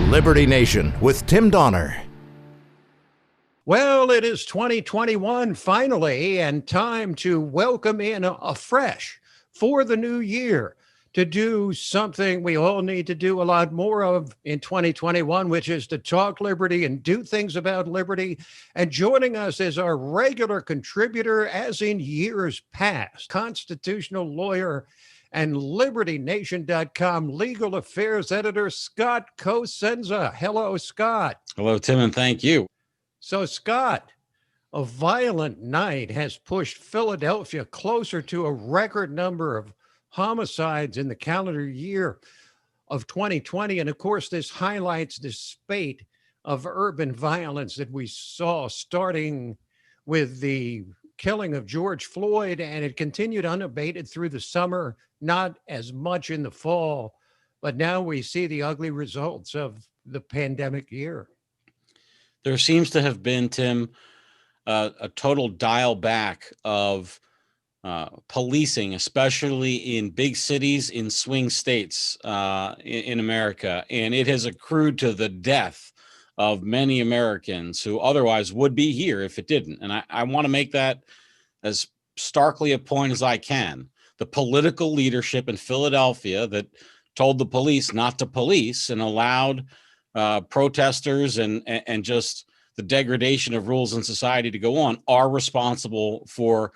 Liberty Nation with Tim Donner. Well, it is 2021 finally, and time to welcome in afresh for the new year to do something we all need to do a lot more of in 2021, which is to talk liberty and do things about liberty. And joining us is our regular contributor, as in years past, constitutional lawyer and LibertyNation.com legal affairs editor, Scott Cosenza. Hello, Scott. Hello, Tim, and thank you. So, Scott, a violent night has pushed Philadelphia closer to a record number of homicides in the calendar year of 2020. And of course, this highlights the spate of urban violence that we saw starting with the killing of George Floyd, and it continued unabated through the summer, not as much in the fall, but now we see the ugly results of the pandemic year. There seems to have been, Tim, a total dial back of policing, especially in big cities, in swing states in America. And it has accrued to the death of many Americans who otherwise would be here if it didn't. And I want to make that as starkly a point as I can. The political leadership in Philadelphia that told the police not to police and allowed protesters and just the degradation of rules in society to go on are responsible for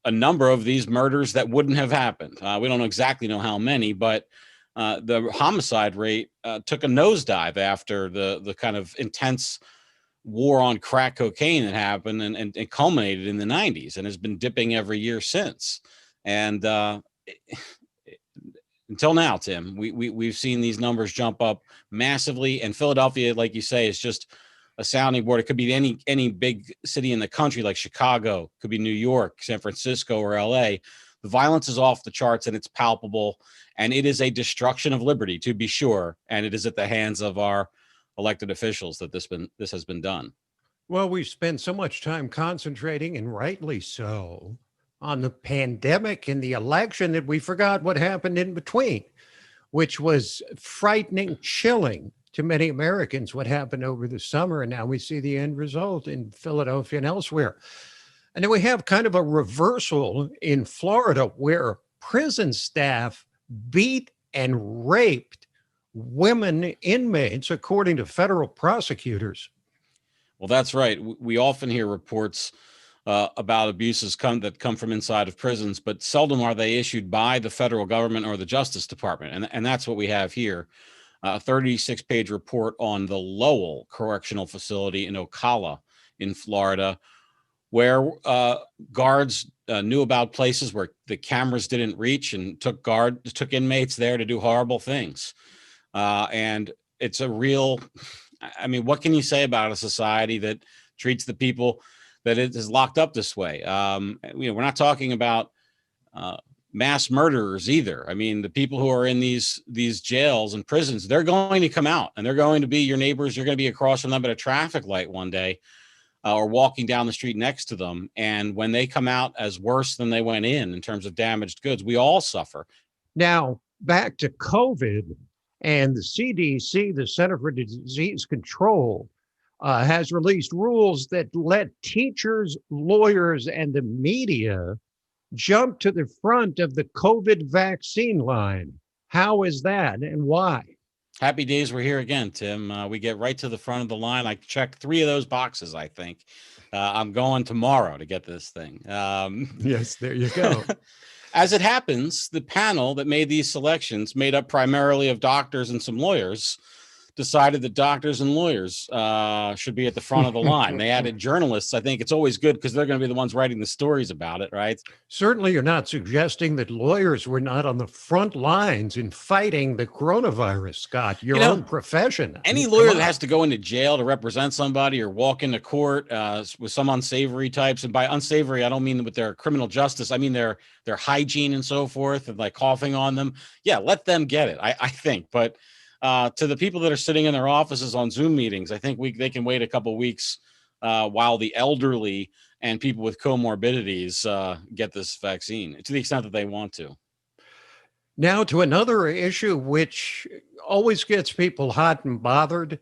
a number of these murders that wouldn't have happened. We don't exactly know how many, but the homicide rate took a nosedive after the kind of intense war on crack cocaine that happened and culminated in the 90s and has been dipping every year since. And until now, Tim, we've seen these numbers jump up massively, and Philadelphia, like you say, is just a sounding board. It could be any big city in the country, like Chicago, could be New York, San Francisco, or LA. The violence is off the charts, and it's palpable, and it is a destruction of liberty, to be sure, and it is at the hands of our elected officials that this has been done. Well, we've spent so much time concentrating, and rightly so, on the pandemic and the election that we forgot what happened in between, which was frightening, chilling to many Americans, what happened over the summer. And now we see the end result in Philadelphia and elsewhere. And then we have kind of a reversal in Florida where prison staff beat and raped women inmates, according to federal prosecutors. Well, that's right. We often hear reports about abuses that come from inside of prisons, but seldom are they issued by the federal government or the Justice Department. And that's what we have here. A 36-page report on the Lowell Correctional Facility in Ocala in Florida, where guards knew about places where the cameras didn't reach and took inmates there to do horrible things. And it's a real, I mean, what can you say about a society that treats the people that it is locked up this way? We're not talking about mass murderers either. I mean, the people who are in these jails and prisons, they're going to come out and they're going to be your neighbors. You're going to be across from them at a traffic light one day or walking down the street next to them. And when they come out as worse than they went in terms of damaged goods, we all suffer. Now, back to COVID, and the CDC, the Center for Disease Control, has released rules that let teachers, lawyers, and the media jump to the front of the COVID vaccine line. How is that and why? Happy days we're here again, Tim. We get right to the front of the line. I checked 3 of those boxes, I think. I'm going tomorrow to get this thing. Yes, there you go. As it happens, the panel that made these selections, made up primarily of doctors and some lawyers, decided that doctors and lawyers should be at the front of the line. They added journalists. I think it's always good because they're going to be the ones writing the stories about it, right? Certainly, you're not suggesting that lawyers were not on the front lines in fighting the coronavirus, Scott, your own profession. Any lawyer that has to go into jail to represent somebody or walk into court with some unsavory types, and by unsavory, I don't mean with their criminal justice. I mean their hygiene and so forth, and like coughing on them. Yeah, let them get it, I think. But to the people that are sitting in their offices on Zoom meetings, I think they can wait a couple weeks while the elderly and people with comorbidities get this vaccine, to the extent that they want to. Now to another issue which always gets people hot and bothered.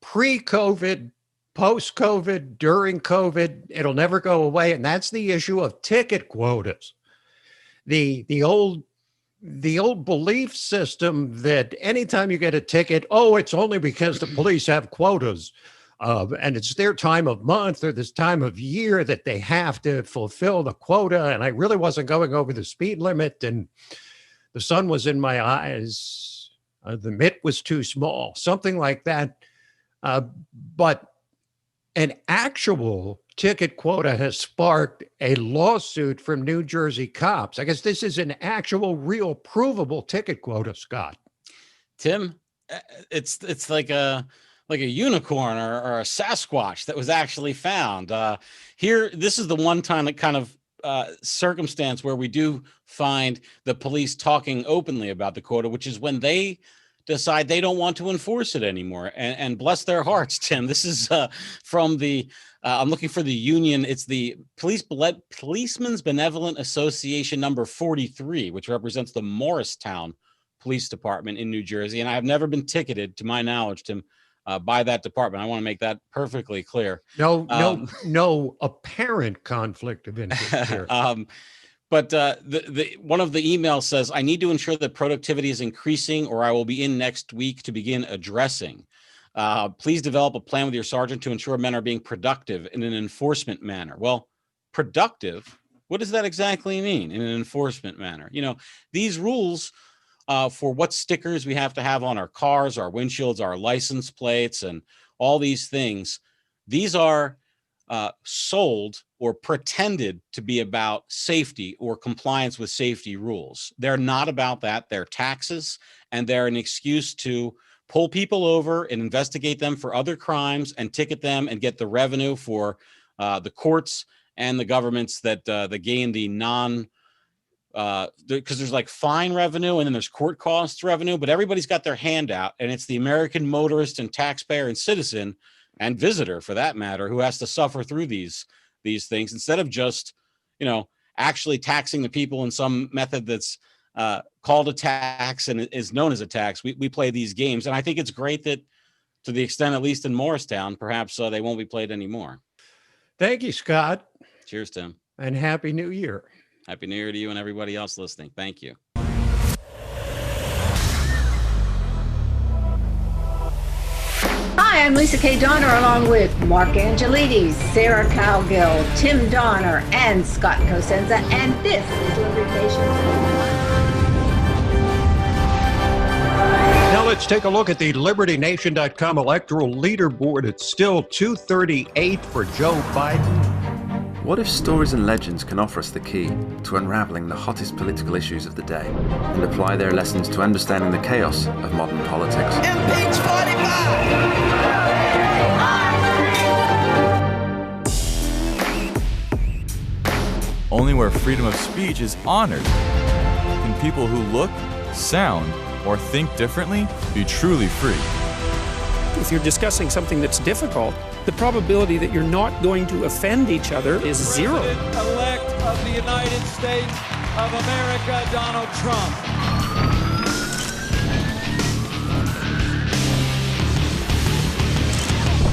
Pre-COVID, post-COVID, during COVID, it'll never go away. And that's the issue of ticket quotas. The old belief system that anytime you get a ticket, oh, it's only because the police have quotas. And it's their time of month or this time of year that they have to fulfill the quota. And I really wasn't going over the speed limit and the sun was in my eyes. The mitt was too small, something like that. But an actual ticket quota has sparked a lawsuit from New Jersey cops. I guess this is an actual, real, provable ticket quota, Scott. Tim, it's like a unicorn or a Sasquatch that was actually found. Here, this is the one time that kind of circumstance where we do find the police talking openly about the quota, which is when they decide they don't want to enforce it anymore. And bless their hearts, Tim. This is from the, I'm looking for the union. It's the Policemen's Benevolent Association number 43, which represents the Morristown Police Department in New Jersey. And I have never been ticketed, to my knowledge, Tim, by that department. I want to make that perfectly clear. No apparent conflict of interest here. But one of the emails says, I need to ensure that productivity is increasing or I will be in next week to begin addressing. Please develop a plan with your sergeant to ensure men are being productive in an enforcement manner. Well, productive, what does that exactly mean in an enforcement manner? You know, these rules for what stickers we have to have on our cars, our windshields, our license plates, and all these things, these are sold or pretended to be about safety or compliance with safety rules. They're not about that. They're taxes, and they're an excuse to pull people over and investigate them for other crimes and ticket them and get the revenue for the courts and the governments that gain the because there's like fine revenue and then there's court costs revenue, but everybody's got their hand out, and it's the American motorist and taxpayer and citizen and visitor, for that matter, who has to suffer through these things instead of just, you know, actually taxing the people in some method that's called a tax and is known as a tax. We play these games, and I think it's great that, to the extent, at least in Morristown, perhaps they won't be played anymore. Thank you, Scott. Cheers, Tim. And Happy New Year. Happy New Year to you and everybody else listening. Thank you. Hi, I'm Lisa K. Donner, along with Mark Angelides, Sarah Cowgill, Tim Donner, and Scott Cosenza, and this is Liberty Nation. Now let's take a look at the LibertyNation.com electoral leaderboard. It's still 238 for Joe Biden. What if stories and legends can offer us the key to unraveling the hottest political issues of the day and apply their lessons to understanding the chaos of modern politics? Impeach 45! Only where freedom of speech is honored can people who look, sound, or think differently be truly free. If you're discussing something that's difficult, the probability that you're not going to offend each other is zero. President-elect of the United States of America, Donald Trump.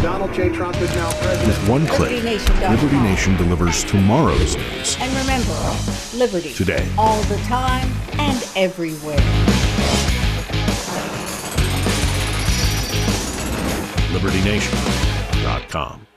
Donald J. Trump is now president. With one click, Liberty Nation delivers tomorrow's news. And remember, liberty. Today. All the time and everywhere. LibertyNation.com